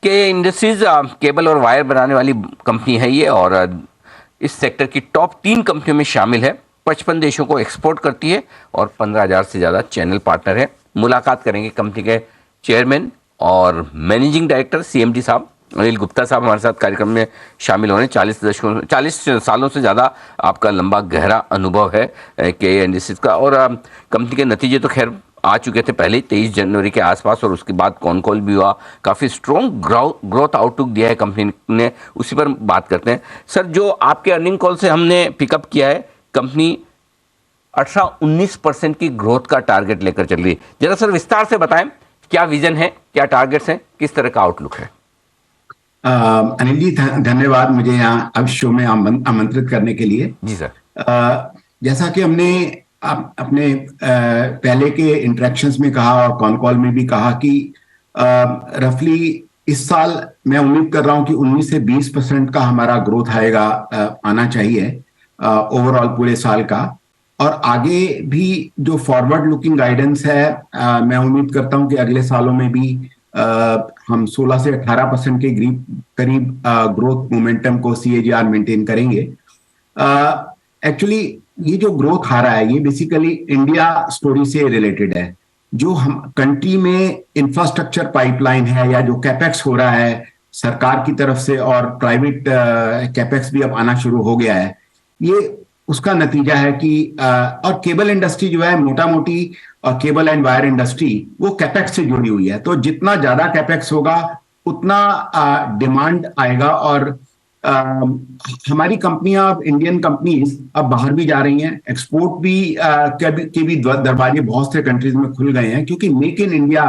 के industries cable और wire बनाने वाली कंपनी है ये, और इस सेक्टर की टॉप 3 कंपनियों में शामिल है। 55 देशों को एक्सपोर्ट करती है और 15,000 से ज़्यादा चैनल पार्टनर है। मुलाकात करेंगे कंपनी के चेयरमैन और मैनेजिंग डायरेक्टर CMD साहब अनिल गुप्ता साहब हमारे साथ कार्यक्रम में शामिल होने। 40 सालों से ज़्यादा आपका लंबा गहरा अनुभव है के इंडस्ट्रीज का, और कंपनी के नतीजे तो खैर आ चुके थे पहले ही 23 जनवरी के आसपास, और उसके बाद कॉन कॉल भी हुआ। काफ़ी स्ट्रॉन्ग ग्रोथ आउटलुक दिया है कंपनी ने, उसी पर बात करते हैं। सर, जो आपके अर्निंग कॉल से हमने पिकअप किया है, कंपनी 18-19% की ग्रोथ का टारगेट लेकर चल रही है। जरा सर विस्तार से बताएं, क्या विजन है, क्या टारगेट्स हैं, किस तरह का आउटलुक है? अनिल जी, धन्यवाद मुझे यहाँ अब शो में आमंत्रित करने के लिए। जी सर। जैसा कि हमने अपने पहले के इंटरेक्शंस में कहा और कॉन कॉल में भी कहा कि रफली इस साल मैं उम्मीद कर रहा हूं कि 19 से 20% का हमारा ग्रोथ आएगा, आना चाहिए ओवरऑल पूरे साल का। और आगे भी जो फॉरवर्ड लुकिंग गाइडेंस है, मैं उम्मीद करता हूं कि अगले सालों में भी हम 16 से 18% के करीब ग्रोथ मोमेंटम को CAGR मेंटेन करेंगे। एक्चुअली ये जो ग्रोथ आ रहा है ये बेसिकली इंडिया स्टोरी से रिलेटेड है। जो हम कंट्री में इंफ्रास्ट्रक्चर पाइपलाइन है या जो कैपेक्स हो रहा है सरकार की तरफ से, और प्राइवेट कैपेक्स भी अब आना शुरू हो गया है, ये उसका नतीजा है कि और केबल इंडस्ट्री जो है मोटा मोटी, और केबल एंड वायर इंडस्ट्री वो कैपेक्स से जुड़ी हुई है। तो जितना ज्यादा कैपेक्स होगा उतना डिमांड आएगा। और हमारी कंपनियां, अब इंडियन कंपनीज अब बाहर भी जा रही हैं, एक्सपोर्ट भी के भी दरवाजे बहुत से कंट्रीज में खुल गए हैं, क्योंकि मेक इन इंडिया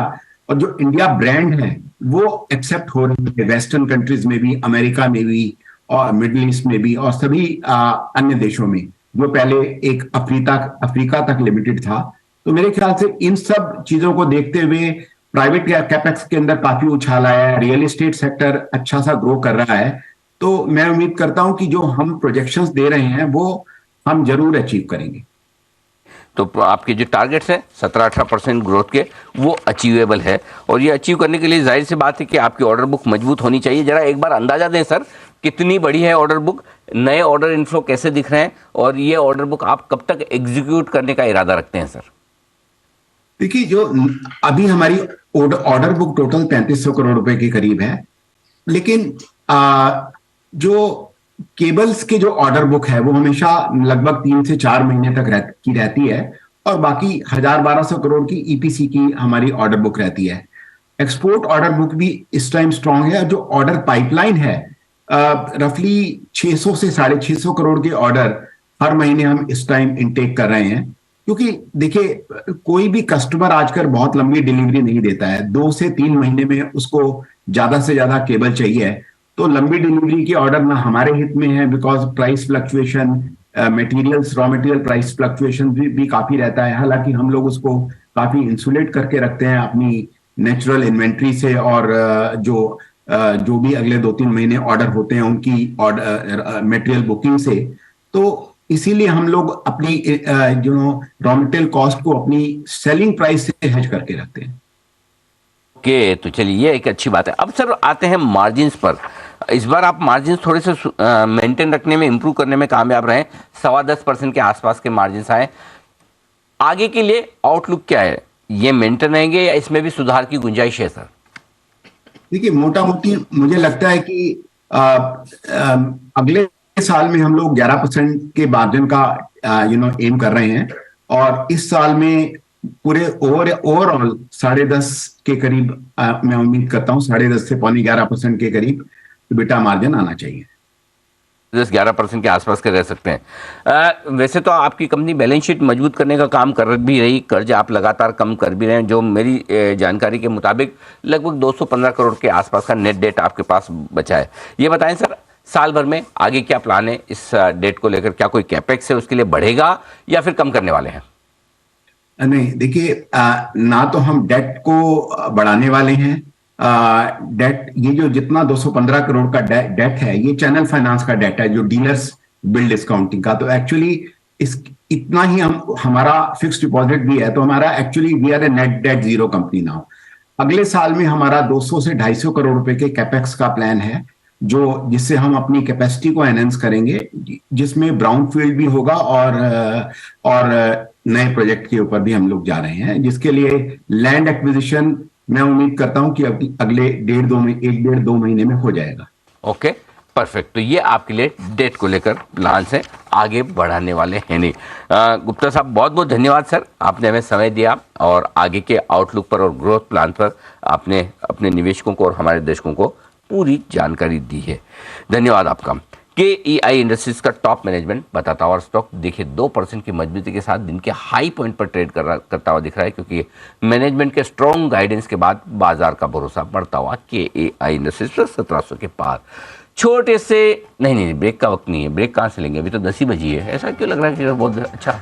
और जो इंडिया ब्रांड है वो एक्सेप्ट हो रही है वेस्टर्न कंट्रीज में भी, अमेरिका में भी, और मिडिल ईस्ट में भी, और सभी अन्य देशों में, जो पहले एक अफ्रीका तक लिमिटेड था। तो मेरे ख्याल से इन सब चीजों को देखते हुए प्राइवेट कैपेक्स के अंदर काफी उछाल आया है, रियल एस्टेट सेक्टर अच्छा सा ग्रो कर रहा है। तो मैं उम्मीद करता हूं कि जो हम प्रोजेक्शंस दे रहे हैं वो हम जरूर अचीव करेंगे। तो आपके जो टारगेट्स हैं 17-18% ग्रोथ के, वो अचीवेबल है, और ये अचीव करने के लिए जाहिर सी बात है कि आपकी ऑर्डर बुक मजबूत होनी चाहिए। जरा एक बार अंदाजा दें सर, कितनी बड़ी है ऑर्डर बुक, नए ऑर्डर इनफ्लो कैसे दिख रहे हैं, और ये ऑर्डर बुक आप कब तक एग्जीक्यूट करने का इरादा रखते हैं सर? देखिए, जो अभी हमारी ऑर्डर बुक टोटल 3500 करोड़ रुपए के करीब है, लेकिन जो केबल्स के जो ऑर्डर बुक है वो हमेशा लगभग 3 से 4 महीने तक रहती है, और बाकी 1000-1200 करोड़ की EPC की हमारी ऑर्डर बुक रहती है। एक्सपोर्ट ऑर्डर बुक भी इस टाइम स्ट्रांग है। जो ऑर्डर पाइपलाइन है, रफली 600 से 650 करोड़ के ऑर्डर हर महीने हम इस टाइम इनटेक कर रहे हैं। क्योंकि देखिए, कोई भी कस्टमर आजकल बहुत लंबी डिलीवरी नहीं देता है, 2 से 3 महीने में उसको ज्यादा से ज्यादा केबल चाहिए। तो लंबी डिलीवरी के ऑर्डर ना हमारे हित में है, because price fluctuation, materials, raw material price fluctuation भी काफी रहता है। हालांकि हम लोग उसको काफी इंसुलेट करके रखते हैं अपनी नेचुरल इन्वेंट्री से, और जो भी अगले 2-3 महीने ऑर्डर होते हैं उनकी ऑर्डर मटेरियल बुकिंग से। तो इसीलिए हम लोग अपनी जो रॉ मटेरियल कॉस्ट को अपनी सेलिंग प्राइस से हेज करके रखते हैं। ओके, तो चलिए ये एक अच्छी बात है। अब सर आते हैं मार्जिन्स पर। इस बार आप मार्जिन्स थोड़े से मेंटेन रखने में, इंप्रूव करने में कामयाब रहे, 10.25% के आसपास के मार्जिन्स आए। आगे के लिए आउटलुक क्या है, ये मेंटेन रहेंगे या इसमें भी सुधार की गुंजाइश है सर? देखिए, मोटा मोटी मुझे लगता है कि अगले साल में हम लोग 11% के मार्जिन का एम कर रहे हैं, और इस साल में पूरे ओवरऑल 10.5 के करीब मैं उम्मीद करता हूं, 10.5 से 11.25% के करीब EBITDA मार्जिन आना चाहिए। 10-11% के आसपास के रह सकते हैं। वैसे तो आपकी कंपनी बैलेंस शीट मजबूत करने का काम कर भी रही, कर्ज आप लगातार कम कर भी रहे हैं। जो मेरी जानकारी के मुताबिक लगभग 215 करोड़ के आसपास का नेट डेट आपके पास बचा है। ये बताएं सर, साल भर में आगे क्या प्लान है इस डेट को लेकर? क्या कोई कैपेक्स है उसके लिए बढ़ेगा या फिर कम करने वाले हैं? नहीं, देखिए, ना तो हम डेट को बढ़ाने वाले हैं। डेट, ये जो जितना 215 करोड़ का डेट है, ये चैनल फाइनेंस का डेट है, जो डीलर्स बिल डिस्काउंटिंग का। तो एक्चुअली इस इतना ही हमारा फिक्स डिपॉजिट भी है, तो हमारा actually we are a net debt zero company now. अगले साल में हमारा 200 से 250 करोड़ रुपए के कैपेक्स का प्लान है, जो जिससे हम अपनी कैपेसिटी को एनहेंस करेंगे, जिसमें ब्राउन फील्ड भी होगा और नए प्रोजेक्ट के ऊपर भी हम लोग जा रहे हैं, जिसके लिए लैंड एक्विजिशन मैं उम्मीद करता हूं कि अगले 1.5-2 महीने में हो जाएगा। Okay, perfect. तो ये आपके लिए डेट को लेकर प्लान्स हैं, आगे बढ़ाने वाले हैं नहीं। गुप्ता साहब, बहुत बहुत धन्यवाद सर, आपने हमें समय दिया और आगे के आउटलुक पर और ग्रोथ प्लान पर आपने अपने निवेशकों को और हमारे दर्शकों को पूरी जानकारी दी है। धन्यवाद आपका। KEI इंडस्ट्रीज का टॉप मैनेजमेंट बताता हुआ स्टॉक देखिए 2% की मजबूती के साथ दिन के हाई पॉइंट पर ट्रेड करता हुआ दिख रहा है, क्योंकि मैनेजमेंट के स्ट्रॉन्ग गाइडेंस के बाद बाजार का भरोसा बढ़ता हुआ KEI इंडस्ट्रीज पर 1700 के पार। छोटे से नहीं, ब्रेक का वक्त नहीं है, ब्रेक कहाँ से लेंगे, अभी तो 10 ही बजी है। ऐसा क्यों लग रहा है कि बहुत अच्छा,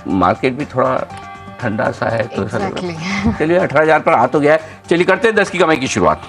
मार्केट भी थोड़ा ठंडा सा है तो ऐसा लग रहा है। चलिए 18,000 पर आ तो गया है। चलिए करते हैं 10 की कमाई की शुरुआत।